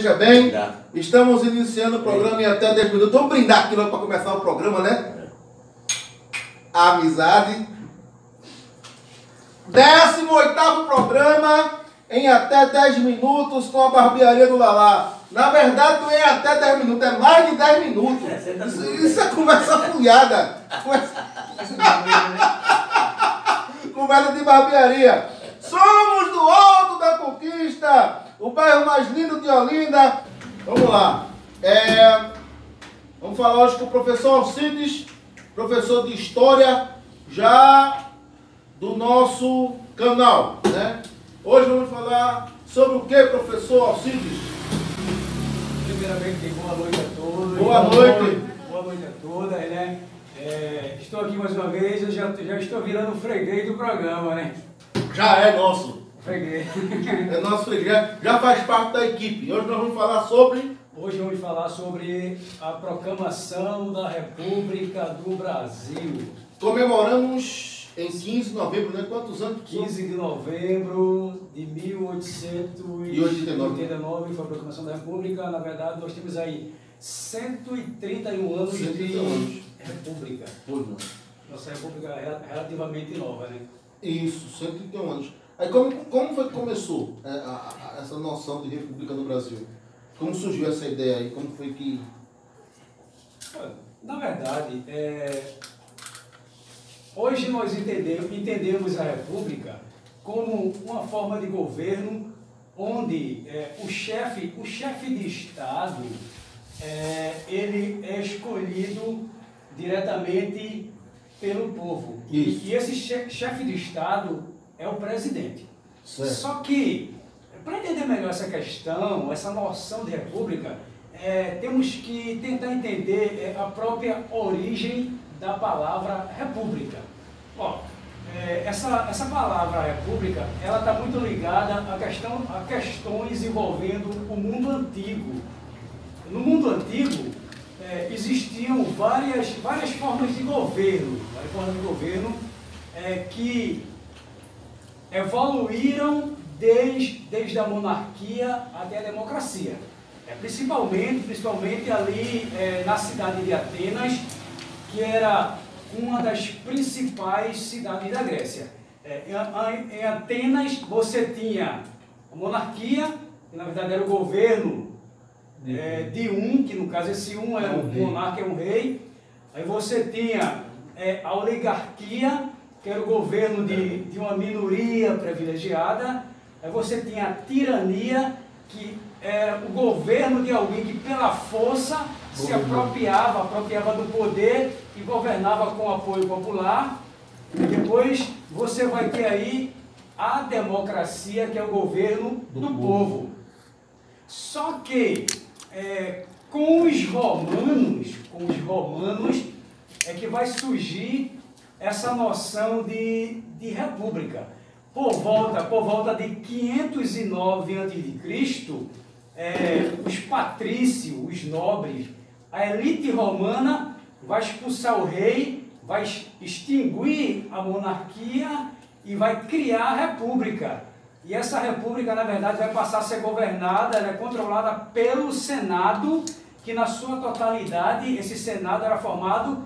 esteja bem. Estamos iniciando o programa em até 10 minutos. Vamos brindar aqui logo para começar o programa, né? Amizade. 18º programa em até 10 minutos com a barbearia do Lalá. Na verdade, não é até 10 minutos, é mais de 10 minutos. Isso é conversa furada. Conversa de barbearia. Somos do Alto da Conquista, o bairro mais lindo de Olinda. Vamos lá. Vamos falar hoje com o professor Alcides, professor de História, já do nosso canal, né? Hoje vamos falar sobre o que, professor Alcides? Primeiramente, boa noite a todos. Boa noite. Boa noite a todas, né? Estou aqui mais uma vez, eu já estou virando freguês do programa, né? Já é nosso. Freguês. É nosso freguês, já faz parte da equipe. Hoje nós vamos falar sobre... Hoje vamos falar sobre a proclamação da República do Brasil. Comemoramos em 15 de novembro, né? Quantos anos? 15 de novembro de 1889 foi a proclamação da República. Na verdade, nós temos aí 131 anos de República. Nossa República é relativamente nova, né? Isso, 131 anos. Aí como foi que começou essa noção de República no Brasil? Como surgiu essa ideia aí? Como foi que... Na verdade, hoje nós entendemos a República como uma forma de governo onde o chefe de Estado ele é escolhido diretamente pelo povo. E esse chefe de Estado é o presidente. Certo. Só que, para entender melhor essa questão, essa noção de república, temos que tentar entender a própria origem da palavra república. Essa palavra república, ela está muito ligada a questões envolvendo o mundo antigo. No mundo antigo, existiam várias formas de governo, que evoluíram desde a monarquia até a democracia. Principalmente ali na cidade de Atenas, que era uma das principais cidades da Grécia. Em Atenas você tinha a monarquia, que na verdade era o governo de um, que no caso esse um é um monarca, é um rei. Aí você tinha a oligarquia, que era o governo de uma minoria privilegiada. Aí você tinha a tirania, que era o governo de alguém que pela força se apropriava do poder e governava com apoio popular. E depois você vai ter aí a democracia, que é o governo do povo. Só que com os romanos é que vai surgir essa noção de república. Por volta de 509 a.C., os patrícios, os nobres, a elite romana vai expulsar o rei, vai extinguir a monarquia e vai criar a república. E essa república, na verdade, vai passar a ser governada, controlada pelo Senado, que na sua totalidade, esse Senado era formado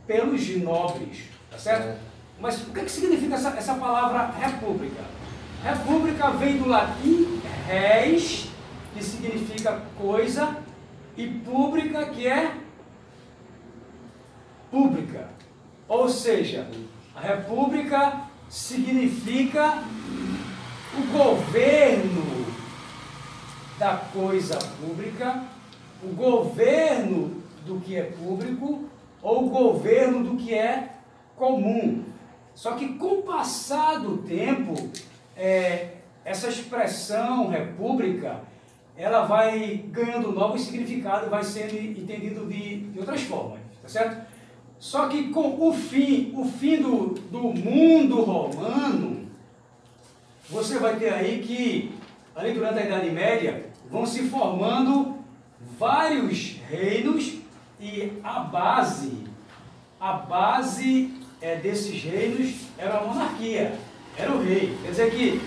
pelos nobres, tá certo? Mas o que significa essa palavra república? República vem do latim res, que significa coisa, e pública, que é pública. Ou seja, a república significa o governo da coisa pública, o governo do que é público, ou o governo do que é comum. Só que com o passar do tempo, essa expressão república, ela vai ganhando novos significados, vai sendo entendido de outras formas, tá certo? Só que com o fim do mundo romano, você vai ter aí que, ali durante a Idade Média, vão se formando vários reinos e a base desses reinos era a monarquia, era o rei. Quer dizer que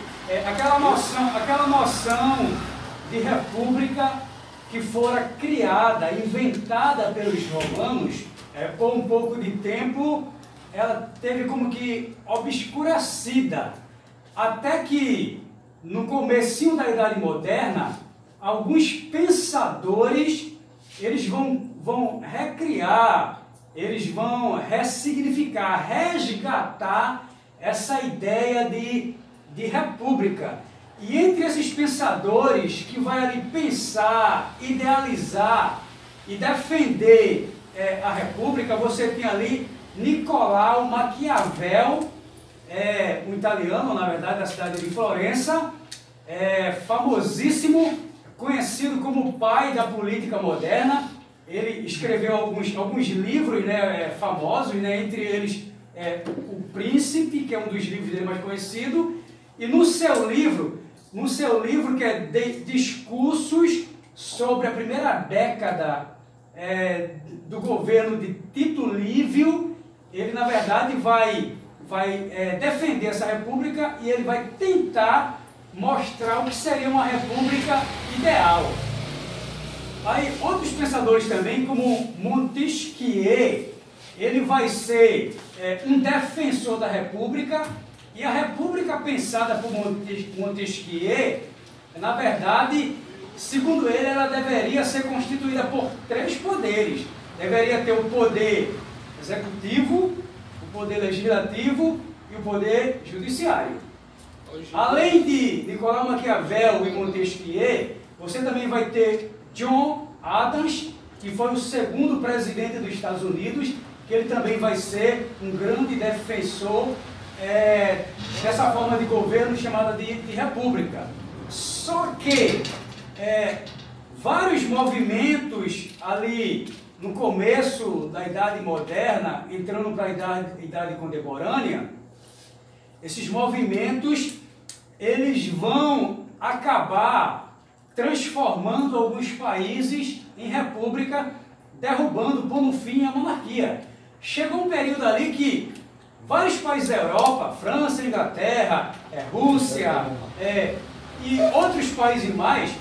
aquela noção de república que fora criada, inventada pelos romanos, por um pouco de tempo, ela teve como que obscurecida, até que no comecinho da Idade Moderna, alguns pensadores, eles vão recriar, eles vão ressignificar, resgatar essa ideia de república. E entre esses pensadores que vai ali pensar, idealizar e defender a república, você tem ali Nicolau Maquiavel, um italiano, na verdade, da cidade de Florença, famosíssimo, conhecido como o pai da política moderna. Ele escreveu alguns livros, né, famosos, né, entre eles O Príncipe, que é um dos livros dele mais conhecido, e no seu livro que é Discursos sobre a primeira década do governo de Tito Livio, ele na verdade vai defender essa república e ele vai tentar mostrar o que seria uma república ideal. Aí outros pensadores também, como Montesquieu, ele vai ser um defensor da república, e a república pensada por Montesquieu, na verdade, segundo ele, ela deveria ser constituída por 3 poderes. Deveria ter o poder executivo, o poder legislativo e o poder judiciário. Além de Nicolau Maquiavel e Montesquieu, você também vai ter John Adams, que foi o segundo presidente dos Estados Unidos, que ele também vai ser um grande defensor dessa forma de governo chamada de república. Só que vários movimentos ali no começo da Idade Moderna, entrando para a idade contemporânea, esses movimentos eles vão acabar transformando alguns países em república, derrubando, pondo fim à monarquia. Chegou um período ali que vários países da Europa, França, Inglaterra, Rússia e outros países mais,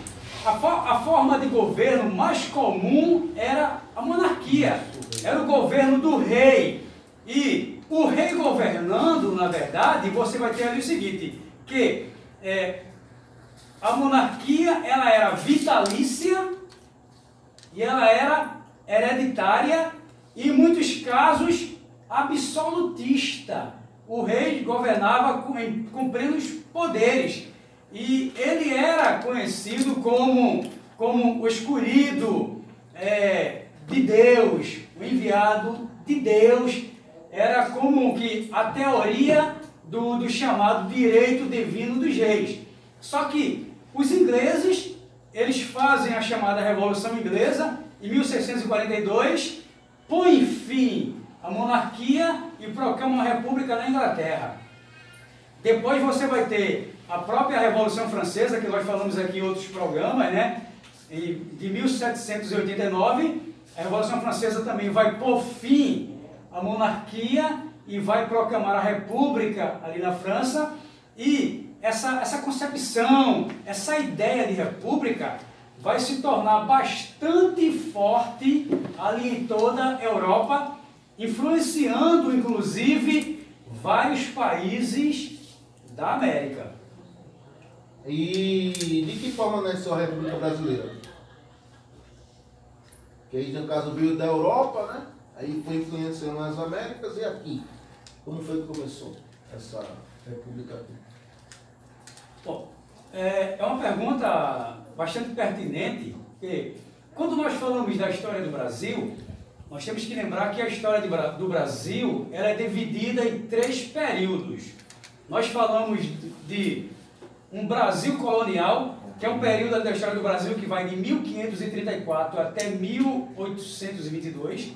a forma de governo mais comum era a monarquia, era o governo do rei. E o rei governando, na verdade, você vai ter ali o seguinte, que a monarquia ela era vitalícia e ela era hereditária e, em muitos casos, absolutista. O rei governava com plenos poderes e ele era conhecido como o escolhido de Deus, o enviado de Deus. Era como que a teoria do chamado direito divino dos reis. Só que os ingleses, eles fazem a chamada Revolução Inglesa, em 1642, põe fim à monarquia e proclama uma república na Inglaterra. Depois você vai ter a própria Revolução Francesa, que nós falamos aqui em outros programas, né? De 1789, a Revolução Francesa também vai pôr fim à monarquia e vai proclamar a república ali na França. E essa concepção, essa ideia de república vai se tornar bastante forte ali em toda a Europa, influenciando inclusive vários países da América. E de que forma nasceu a República Brasileira? Que aí no caso veio da Europa, né? Aí foi influenciando nas Américas e aqui. Como foi que começou essa república aqui? Bom, é uma pergunta bastante pertinente, porque quando nós falamos da história do Brasil, nós temos que lembrar que a história do Brasil ela é dividida em 3 períodos. Nós falamos de um Brasil colonial, que é um período da história do Brasil que vai de 1534 até 1822.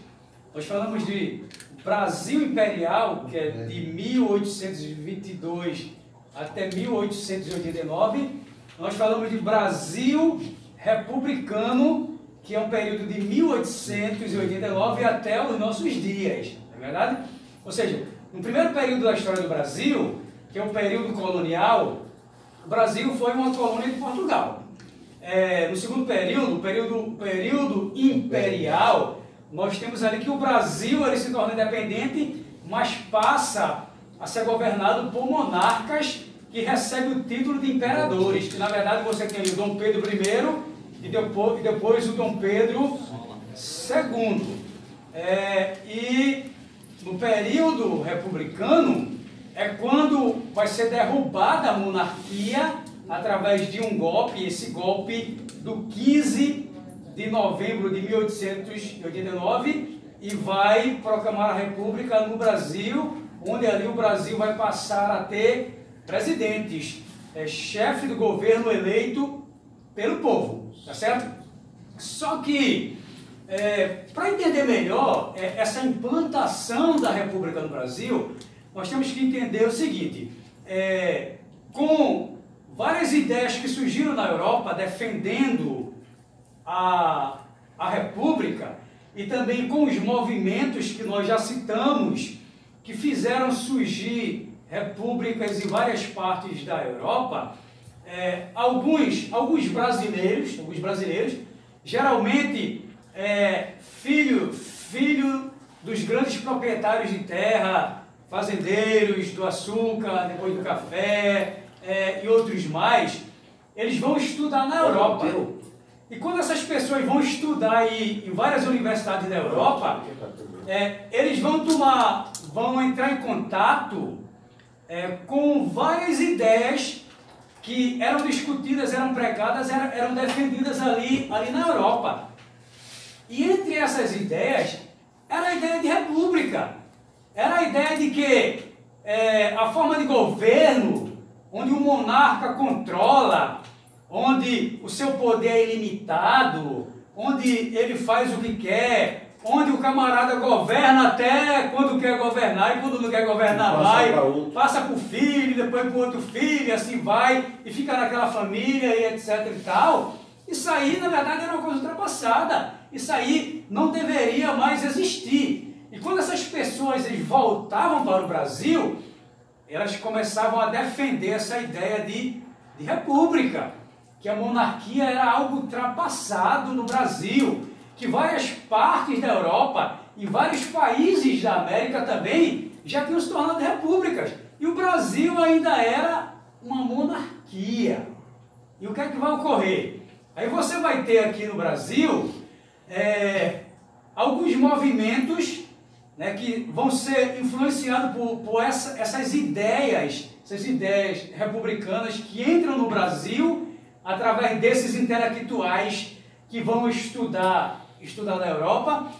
Nós falamos de Brasil Imperial, que é de 1822 até 1889. Nós falamos de Brasil Republicano, que é um período de 1889 até os nossos dias, não é verdade? Ou seja, no primeiro período da história do Brasil, que é o período colonial, o Brasil foi uma colônia de Portugal. no segundo período imperial, nós temos ali que o Brasil ele se torna independente, mas passa a ser governado por monarcas que recebem o título de imperadores, que na verdade você tem ali o Dom Pedro I e depois o Dom Pedro II. E no período republicano é quando vai ser derrubada a monarquia através de um golpe, esse golpe do 15 de novembro de 1889, e vai proclamar a República no Brasil, onde ali o Brasil vai passar a ter presidentes, chefe do governo eleito pelo povo, tá certo? Só que, para entender melhor essa implantação da República no Brasil, nós temos que entender o seguinte, com várias ideias que surgiram na Europa defendendo a República, e também com os movimentos que nós já citamos, que fizeram surgir repúblicas em várias partes da Europa, alguns brasileiros, geralmente filho dos grandes proprietários de terra, fazendeiros do açúcar, depois do café, e outros mais, eles vão estudar na Europa. E quando essas pessoas vão estudar em várias universidades da Europa, eles vão entrar em contato com várias ideias que eram discutidas, eram pregadas, eram defendidas ali na Europa. E entre essas ideias, era a ideia de república. Era a ideia de que a forma de governo, onde o monarca controla, onde o seu poder é ilimitado, onde ele faz o que quer, onde o camarada governa até quando quer governar, e quando não quer governar vai, passa para o filho, depois para o outro filho, e assim vai, e fica naquela família, e etc e tal. Isso aí, na verdade, era uma coisa ultrapassada. Isso aí não deveria mais existir. E quando essas pessoas voltavam para o Brasil, elas começavam a defender essa ideia de república, que a monarquia era algo ultrapassado no Brasil, que várias partes da Europa e vários países da América também já tinham se tornado repúblicas. E o Brasil ainda era uma monarquia. E o que é que vai ocorrer? Aí você vai ter aqui no Brasil alguns movimentos, né, que vão ser influenciados por essas ideias republicanas que entram no Brasil através desses intelectuais que vão estudar na Europa.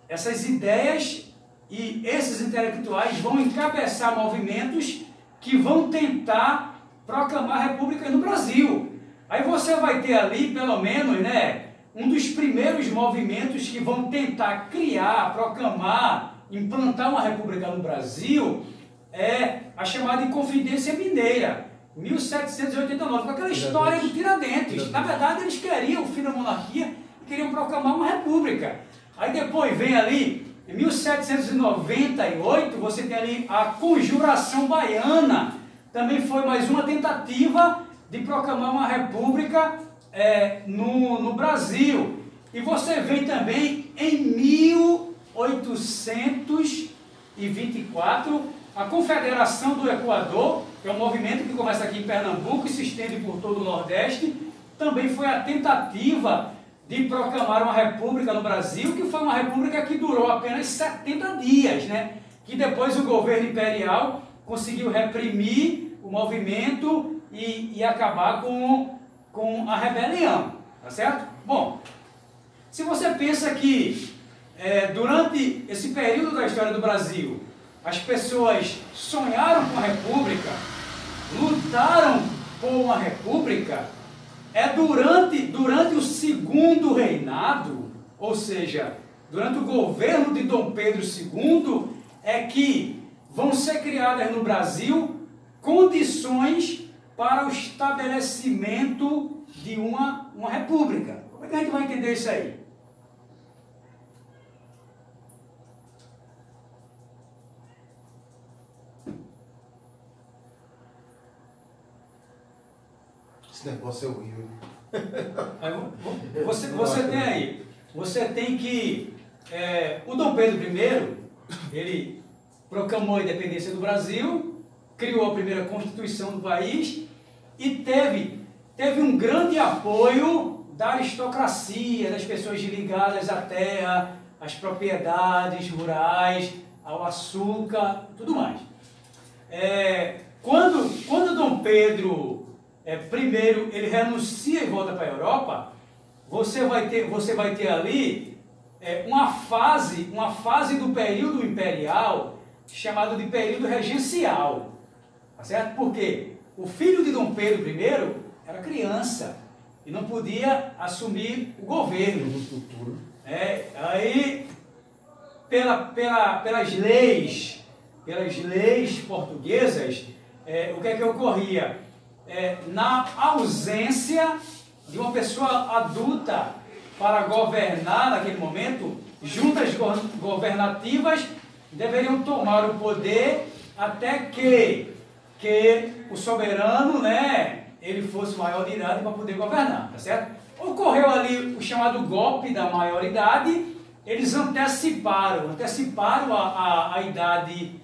Essas ideias e esses intelectuais vão encabeçar movimentos que vão tentar proclamar a República no Brasil. Aí você vai ter ali, pelo menos, né, um dos primeiros movimentos que vão tentar criar, proclamar, implantar uma república no Brasil, é a chamada Inconfidência Mineira, 1789, com aquela história do Tiradentes. Na verdade, eles queriam o fim da monarquia e queriam proclamar uma república. Aí depois vem ali, em 1798, você tem ali a Conjuração Baiana, também foi mais uma tentativa de proclamar uma república no Brasil. E você vem também em 1824, a Confederação do Equador, que é um movimento que começa aqui em Pernambuco e se estende por todo o Nordeste, também foi a tentativa de proclamar uma república no Brasil, que foi uma república que durou apenas 70 dias, né? Que depois o governo imperial conseguiu reprimir o movimento e acabar com a rebelião, tá certo? Bom, se você pensa que durante esse período da história do Brasil, as pessoas sonharam com a república, lutaram por uma república, durante o segundo reinado, ou seja, durante o governo de Dom Pedro II, é que vão ser criadas no Brasil condições para o estabelecimento de uma república. Como é que a gente vai entender isso aí? Esse negócio é horrível. Você tem que... o Dom Pedro I, ele proclamou a independência do Brasil, criou a primeira Constituição do país e teve um grande apoio da aristocracia, das pessoas ligadas à terra, às propriedades rurais, ao açúcar, tudo mais. Quando Dom Pedro I ele renuncia e volta para a Europa, você vai ter ali uma fase do período imperial chamado de período regencial, tá certo? Porque o filho de Dom Pedro I era criança e não podia assumir o governo no futuro. Aí pelas leis portuguesas, o que é que ocorria? Na ausência de uma pessoa adulta para governar naquele momento, juntas governativas deveriam tomar o poder até que o soberano, né, ele fosse maior de idade para poder governar, tá certo? Ocorreu ali o chamado golpe da maioridade, eles anteciparam a idade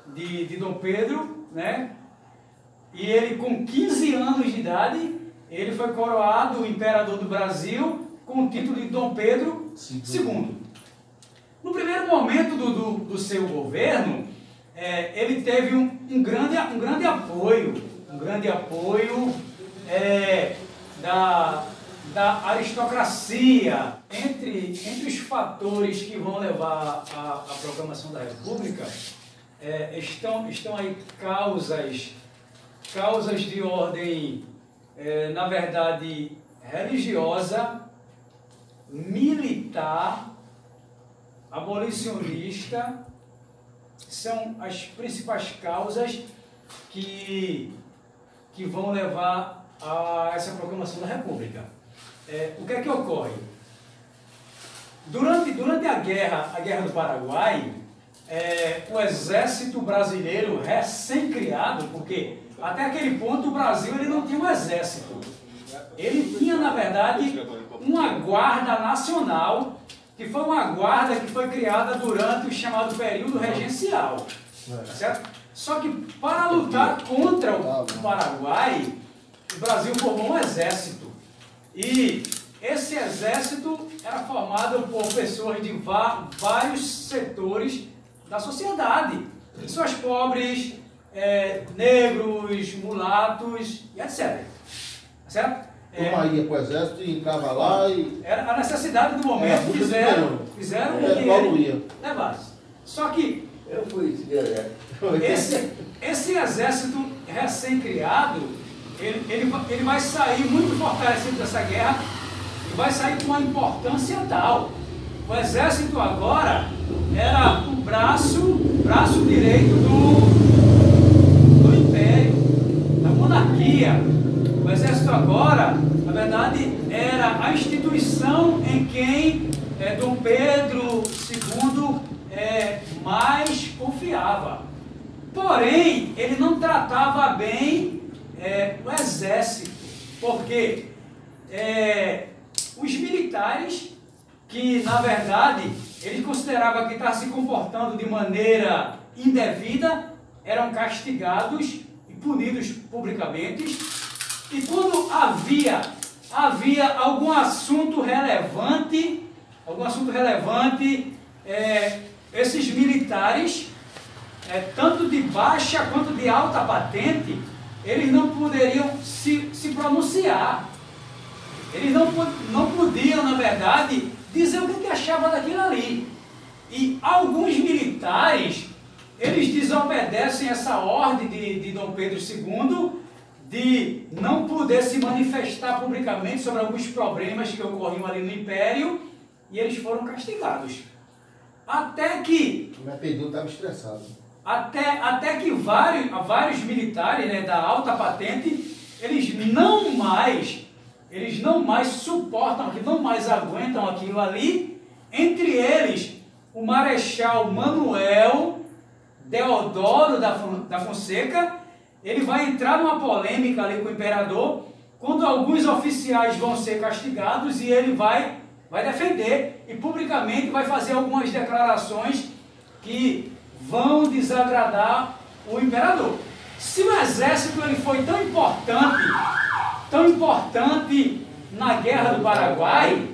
de Dom Pedro, né? E ele, com 15 anos de idade, ele foi coroado imperador do Brasil com o título de Dom Pedro II. No primeiro momento do seu governo, ele teve um grande apoio da aristocracia. Entre os fatores que vão levar à proclamação da República, estão aí causas de ordem, na verdade, religiosa, militar, abolicionista. São as principais causas que vão levar a essa proclamação da República. O que é que ocorre? Durante a Guerra do Paraguai, o exército brasileiro recém-criado, porque até aquele ponto o Brasil ele não tinha um exército. Ele tinha, na verdade, uma guarda nacional, que foi uma guarda que foi criada durante o chamado período regencial. Tá certo? Só que para lutar contra o Paraguai, o Brasil formou um exército. E esse exército era formado por pessoas de vários setores da sociedade. Pessoas pobres, negros, mulatos e etc. Certo? Uma ia para o exército e entrava lá e... Era a necessidade do momento, fizeram o que ele levasse. Só que eu fui esse exército recém-criado, ele vai sair muito fortalecido dessa guerra e vai sair com uma importância tal. O exército agora era o braço direito do império, da monarquia. O exército agora, na verdade, era a instituição em quem Dom Pedro II mais confiava. Porém, ele não tratava bem o exército, porque os militares, que na verdade ele considerava que estavam se comportando de maneira indevida, eram castigados e punidos publicamente. E quando havia algum assunto relevante, esses militares, tanto de baixa quanto de alta patente, eles não poderiam se pronunciar. Eles não podiam, na verdade, dizer o que achavam daquilo ali. E alguns militares, eles desobedecem essa ordem de Dom Pedro II de não poder se manifestar publicamente sobre alguns problemas que ocorriam ali no Império, e eles foram castigados. Até que... O Pedro estava estressado. Até que vários militares, né, da alta patente, eles não mais suportam aquilo, não mais aguentam aquilo ali. Entre eles, o Marechal Manuel Deodoro da Fonseca ele vai entrar numa polêmica ali com o imperador, quando alguns oficiais vão ser castigados e ele vai defender e publicamente vai fazer algumas declarações que vão desagradar o imperador. Se o exército ele foi tão importante na Guerra do Paraguai,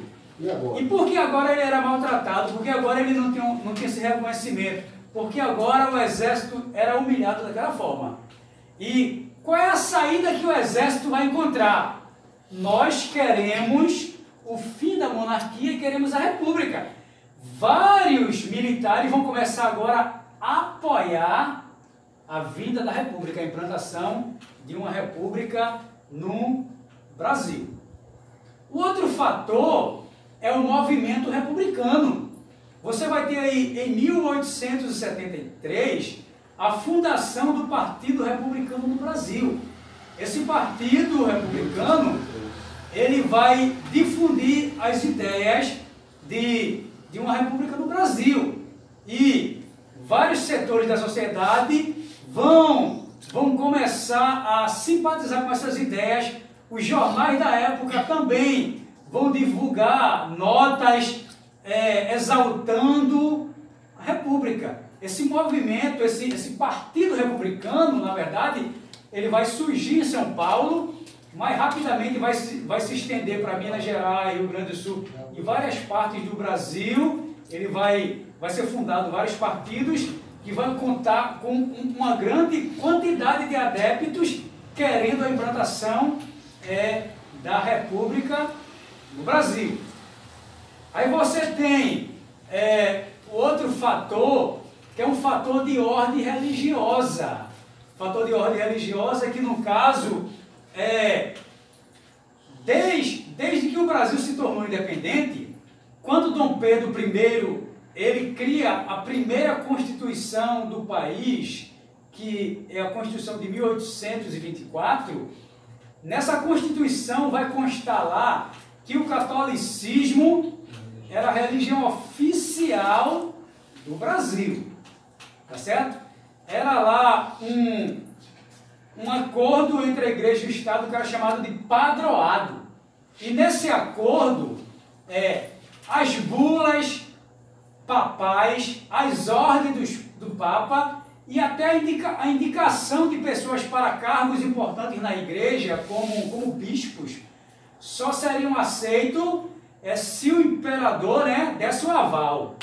e por que agora ele era maltratado? Porque agora ele não tinha esse reconhecimento? Porque agora o exército era humilhado daquela forma. E qual é a saída que o exército vai encontrar? Nós queremos o fim da monarquia e queremos a república. Vários militares vão começar agora a apoiar a vinda da república, a implantação de uma república no Brasil. O outro fator é o movimento republicano. Você vai ter aí, em 1873, a fundação do Partido Republicano no Brasil. Esse Partido Republicano, ele vai difundir as ideias de uma república no Brasil. E vários setores da sociedade vão começar a simpatizar com essas ideias. Os jornais da época também vão divulgar notas exaltando a república. Esse movimento, esse partido republicano, na verdade, ele vai surgir em São Paulo, mais rapidamente vai se estender para Minas Gerais, Rio Grande do Sul e várias partes do Brasil. Ele vai ser fundado vários partidos que vão contar com uma grande quantidade de adeptos querendo a implantação da república no Brasil. Aí você tem outro fator, que é um fator de ordem religiosa. Fator de ordem religiosa que, no caso, desde que o Brasil se tornou independente, quando Dom Pedro I ele cria a primeira Constituição do país, que é a Constituição de 1824, nessa Constituição vai constar lá que o catolicismo era a religião oficial do Brasil, tá certo? Era lá um acordo entre a igreja e o Estado que era chamado de padroado. E nesse acordo, as bulas papais, as ordens do Papa e até a indicação de pessoas para cargos importantes na igreja, como bispos, só seriam aceitos se o imperador desse o aval.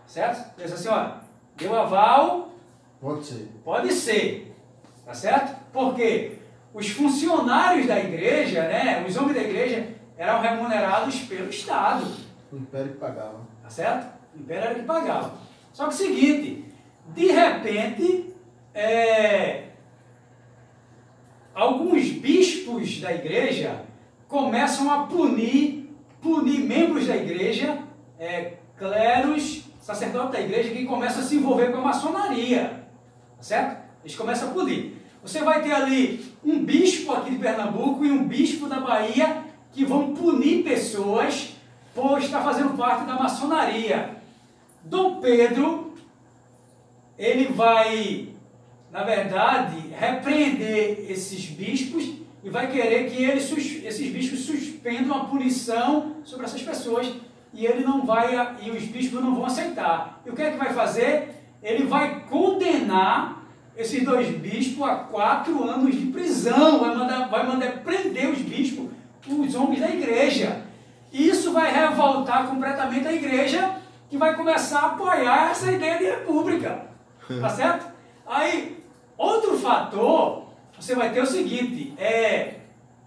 Certo? Diz assim, ó, deu aval, pode ser. Pode ser. Tá certo? Porque os funcionários da igreja, os homens da igreja, eram remunerados pelo Estado. O império que pagava. Tá certo? O império era que pagava. Só que o seguinte, de repente, alguns bispos da igreja começam a punir membros da igreja, cleros, sacerdotes da igreja, que começam a se envolver com a maçonaria. Tá certo? Eles começam a punir. Você vai ter ali um bispo aqui de Pernambuco e um bispo da Bahia que vão punir pessoas por estar fazendo parte da maçonaria. Dom Pedro, ele vai, na verdade, repreender esses bispos e vai querer que esses bispos suspendam a punição sobre essas pessoas e os bispos não vão aceitar. E o que é que vai fazer? Ele vai condenar esses dois bispos a 4 anos de prisão, vai mandar prender os bispos, os homens da igreja. E isso vai revoltar completamente a igreja, que vai começar a apoiar essa ideia de república. Tá certo? Aí, outro fator, você vai ter o seguinte,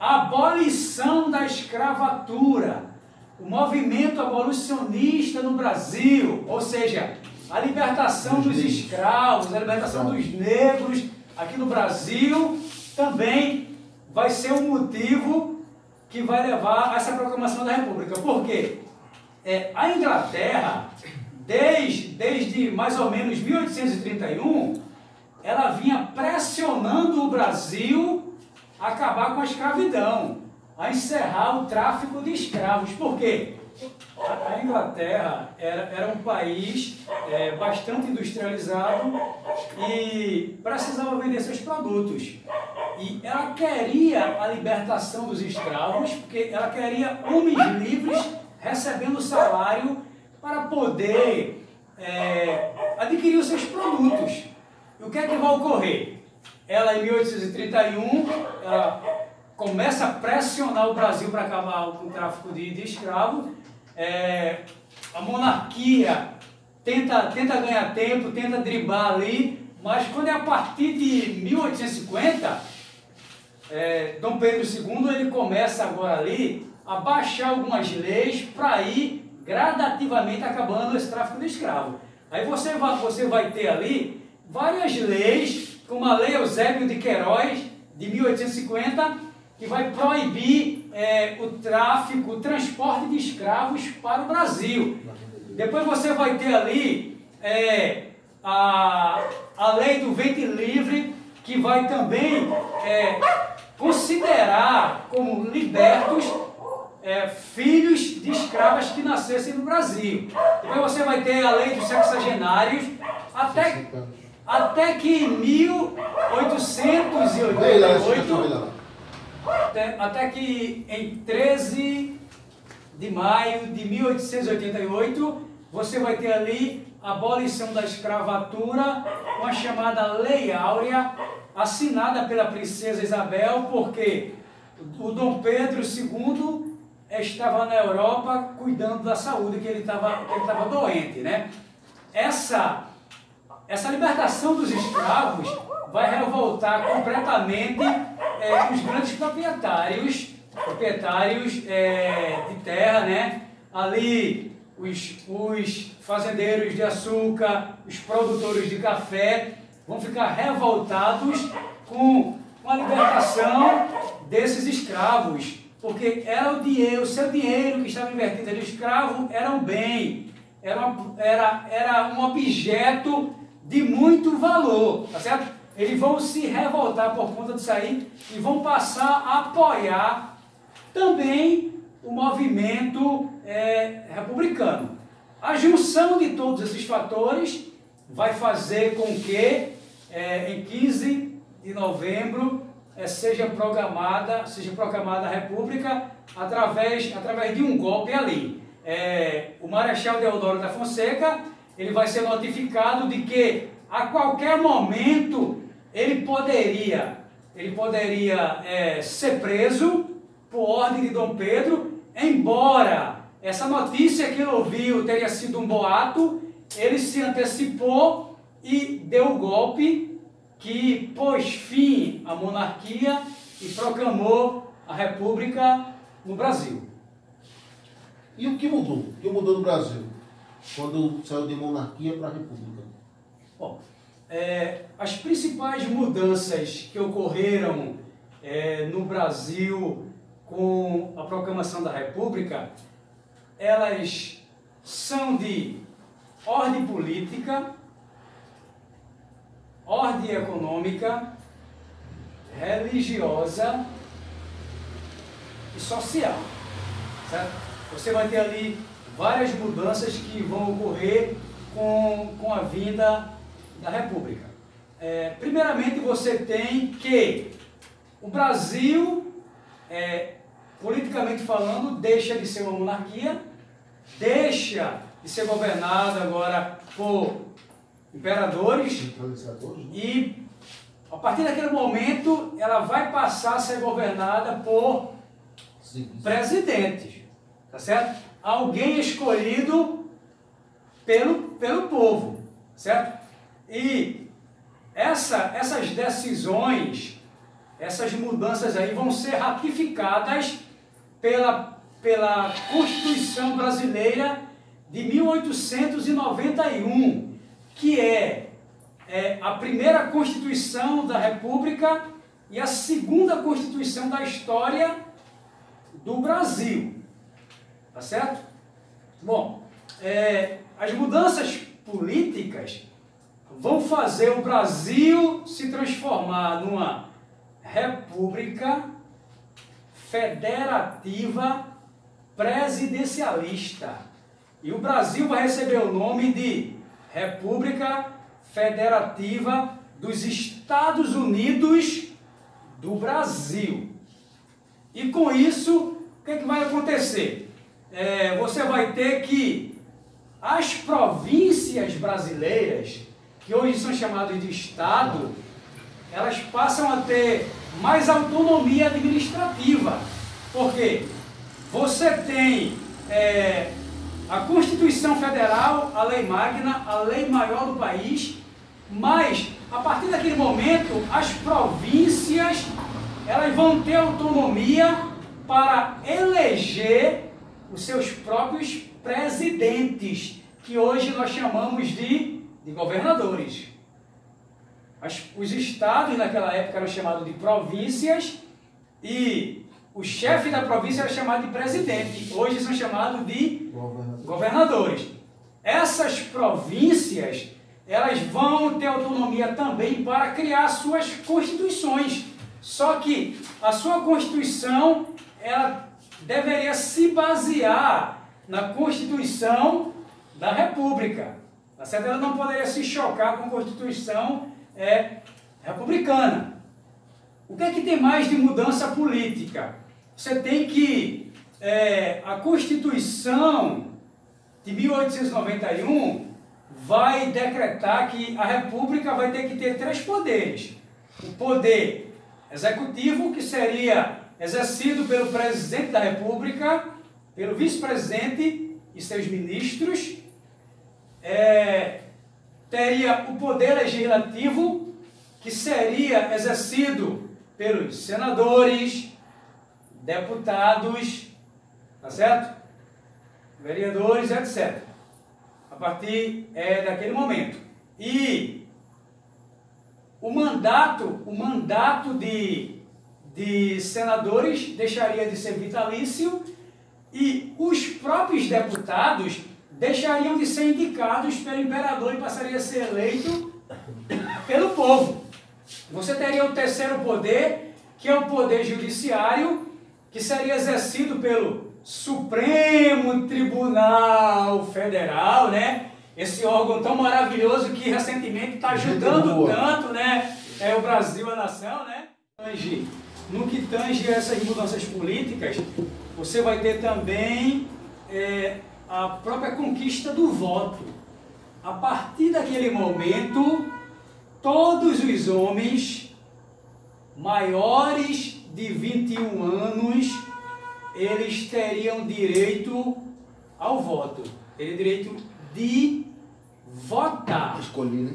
a abolição da escravatura, o movimento abolicionista no Brasil, ou seja, a libertação dos escravos, a libertação dos negros aqui no Brasil, também vai ser um motivo que vai levar a essa proclamação da República. Por quê? A Inglaterra, desde mais ou menos 1831, ela vinha pressionando o Brasil a acabar com a escravidão, a encerrar o tráfico de escravos. Por quê? A Inglaterra era um país bastante industrializado e precisava vender seus produtos. E ela queria a libertação dos escravos, porque ela queria homens livres recebendo salário para poder adquirir os seus produtos. E o que é que vai ocorrer? Ela, em 1831, ela começa a pressionar o Brasil para acabar com o tráfico de escravos. A monarquia tenta ganhar tempo, tenta driblar ali, mas quando é a partir de 1850, Dom Pedro II ele começa agora ali a baixar algumas leis para ir gradativamente acabando esse tráfico de escravos. Aí você vai ter ali várias leis, como a Lei Eusébio de Queiroz, de 1850, que vai proibir o tráfico, o transporte de escravos para o Brasil. Depois você vai ter ali a Lei do Ventre Livre, que vai também considerar como libertos filhos de escravas que nascessem no Brasil. Depois você vai ter a Lei dos Sexagenários, até que em 1888, até que em 13 de maio de 1888, você vai ter ali a abolição da escravatura, uma chamada Lei Áurea, assinada pela princesa Isabel, porque o Dom Pedro II estava na Europa cuidando da saúde, que ele estava doente, né? Essa libertação dos escravos vai revoltar completamente os grandes proprietários de terra, né? Ali os fazendeiros de açúcar, os produtores de café vão ficar revoltados com a libertação desses escravos, porque era o seu dinheiro que estava invertido ali. O escravo era um bem, era um objeto de muito valor, tá certo? Eles vão se revoltar por conta disso aí e vão passar a apoiar também o movimento republicano. A junção de todos esses fatores vai fazer com que em 15 de novembro seja proclamada a República através de um golpe ali. O Marechal Deodoro da Fonseca ele vai ser notificado de que a qualquer momento ele poderia ser preso por ordem de Dom Pedro, embora essa notícia que ele ouviu teria sido um boato. Ele se antecipou e deu o golpe que pôs fim à monarquia e proclamou a República no Brasil. E o que mudou? O que mudou no Brasil quando saiu de monarquia para a República? Bom, as principais mudanças que ocorreram no Brasil com a proclamação da República, elas são de ordem política, ordem econômica, religiosa e social, certo? Você vai ter ali várias mudanças que vão ocorrer com a vinda da República. Primeiramente, você tem que o Brasil, politicamente falando, deixa de ser uma monarquia, deixa de ser governado agora por imperadores e, a partir daquele momento, ela vai passar a ser governada por presidentes, tá certo? Alguém escolhido pelo povo, certo? E essas decisões, essas mudanças aí vão ser ratificadas pela Constituição Brasileira de 1891, que é a primeira Constituição da República e a segunda Constituição da história do Brasil, tá certo? Bom, as mudanças políticas vão fazer o Brasil se transformar numa república federativa presidencialista. E o Brasil vai receber o nome de República Federativa dos Estados Unidos do Brasil. E com isso, o que vai acontecer? Você vai ter que as províncias brasileiras, que hoje são chamadas de Estado, elas passam a ter mais autonomia administrativa. Por quê? Você tem a Constituição Federal, a lei magna, a lei maior do país, mas a partir daquele momento as províncias elas vão ter autonomia para eleger os seus próprios presidentes, que hoje nós chamamos de governadores. Os estados naquela época eram chamados de províncias e o chefe da província era chamado de presidente. Hoje são chamados de governadores. Essas províncias elas vão ter autonomia também para criar suas constituições. Só que a sua Constituição ela deveria se basear na Constituição da República. Tá certo? Ela não poderia se chocar com a Constituição republicana. O que é que tem mais de mudança política? Você tem que a Constituição de 1891 vai decretar que a República vai ter que ter 3 poderes. O poder executivo, que seria exercido pelo presidente da República, pelo vice-presidente e seus ministros. Teria o poder legislativo, que seria exercido pelos senadores, deputados, tá certo? Vereadores, etc. A partir daquele momento. E o mandato de senadores deixaria de ser vitalício e os próprios deputados deixariam de ser indicados pelo imperador e passariam a ser eleitos pelo povo. Você teria o terceiro poder, que é o poder judiciário, que seria exercido pelo Supremo Tribunal Federal, né? Esse órgão tão maravilhoso que recentemente está ajudando tanto, né? O Brasil, a nação, né? No que tange essas mudanças políticas, você vai ter também a própria conquista do voto. A partir daquele momento, todos os homens maiores de 21 anos, eles teriam direito ao voto. Teriam direito de votar. Escolhi, né?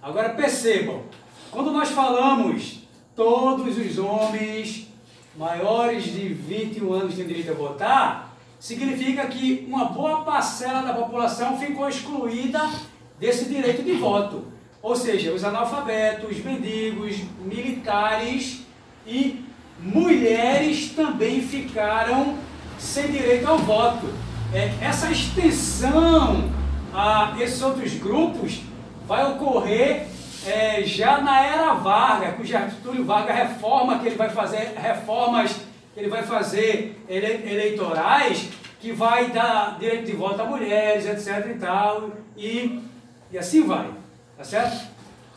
Agora percebam, quando nós falamos todos os homens maiores de 21 anos têm direito a votar, significa que uma boa parcela da população ficou excluída desse direito de voto. Ou seja, os analfabetos, mendigos, militares e mulheres também ficaram sem direito ao voto. Essa extensão a esses outros grupos vai ocorrer já na era Vargas, com Getúlio Vargas, reformas que ele vai fazer eleitorais, que vai dar direito de voto a mulheres, etc. e tal, e assim vai, tá certo?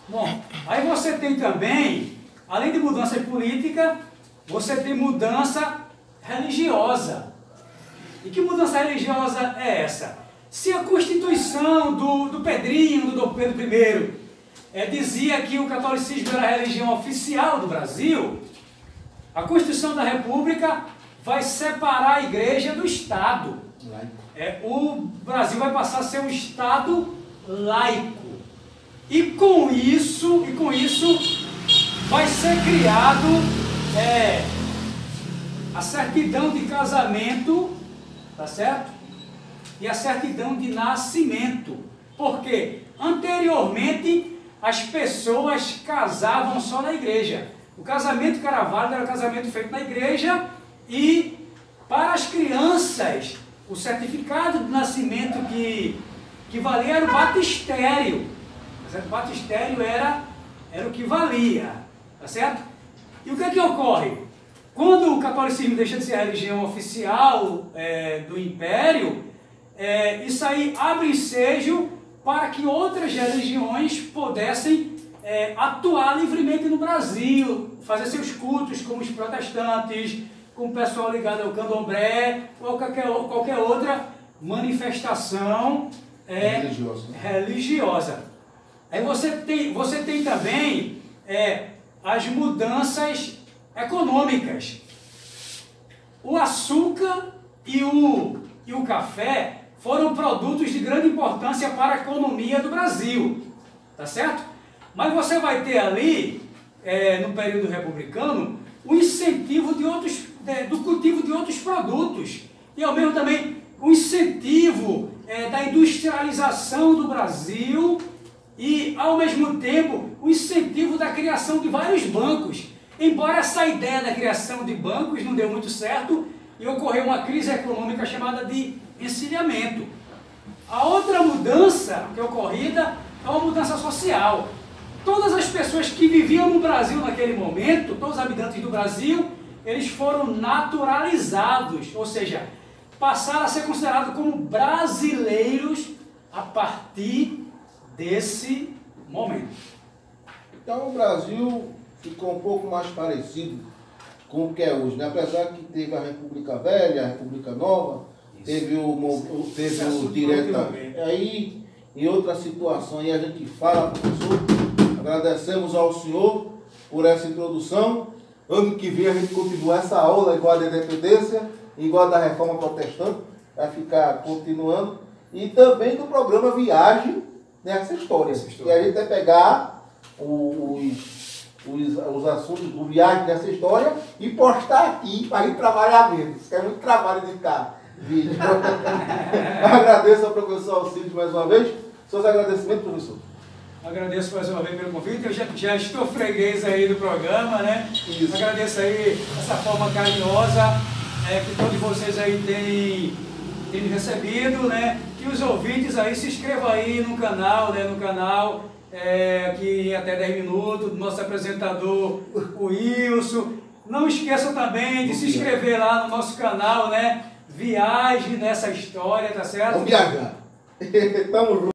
Bom, aí você tem também, além de mudança política, você tem mudança religiosa. E que mudança religiosa é essa? Se a Constituição do Pedrinho, do Dom Pedro I, dizia que o catolicismo era a religião oficial do Brasil, a Constituição da República vai separar a igreja do Estado. O Brasil vai passar a ser um Estado laico. E com isso vai ser criado a certidão de casamento, tá certo? E a certidão de nascimento. Porque anteriormente as pessoas casavam só na igreja. O casamento que era válido era o casamento feito na igreja, e para as crianças o certificado de nascimento que valia era o batistério. O batistério era o que valia, tá certo? E o que é que ocorre? quando o catolicismo deixa de ser a religião oficial do Império, isso aí abre ensejo para que outras religiões pudessem atuar livremente no Brasil, fazer seus cultos, como os protestantes, com o pessoal ligado ao candomblé, ou qualquer outra manifestação religiosa. Aí você tem também as mudanças econômicas. O açúcar e o café foram produtos de grande importância para a economia do Brasil, tá certo? Mas você vai ter ali, no período republicano, o incentivo do cultivo de outros produtos e ao mesmo também o incentivo da industrialização do Brasil e ao mesmo tempo o incentivo da criação de vários bancos. Embora essa ideia da criação de bancos não deu muito certo e ocorreu uma crise econômica chamada de encilhamento. A outra mudança que é ocorrida é uma mudança social. Todas as pessoas que viviam no Brasil naquele momento, todos os habitantes do Brasil, eles foram naturalizados, ou seja, passaram a ser considerados como brasileiros a partir desse momento. Então o Brasil ficou um pouco mais parecido com o que é hoje, né? Apesar que teve a República Velha, a República Nova, teve o direito. Aí, em outra situação, aí a gente fala, professor, agradecemos ao senhor por essa introdução. Ano que vem a gente continua essa aula igual a da independência, igual a da reforma protestante, vai ficar continuando. E também do programa Viagem nessa história. E a gente vai pegar os assuntos do Viagem nessa história e postar aqui para ir trabalhar menos. Que é muito trabalho de ficar vídeo. Agradeço ao professor Alcides mais uma vez. Seus agradecimentos, professor. Agradeço mais uma vez pelo convite. Eu já estou freguês aí do programa, né? Isso. Agradeço aí essa forma carinhosa que todos vocês aí têm recebido, né? E os ouvintes aí, se inscrevam aí no canal, né? No canal que em até 10 minutos, do nosso apresentador, o Wilson. Não esqueçam também de se inscrever lá no nosso canal, né? Viagem nessa história, tá certo? Vamos viajar. Tamo junto.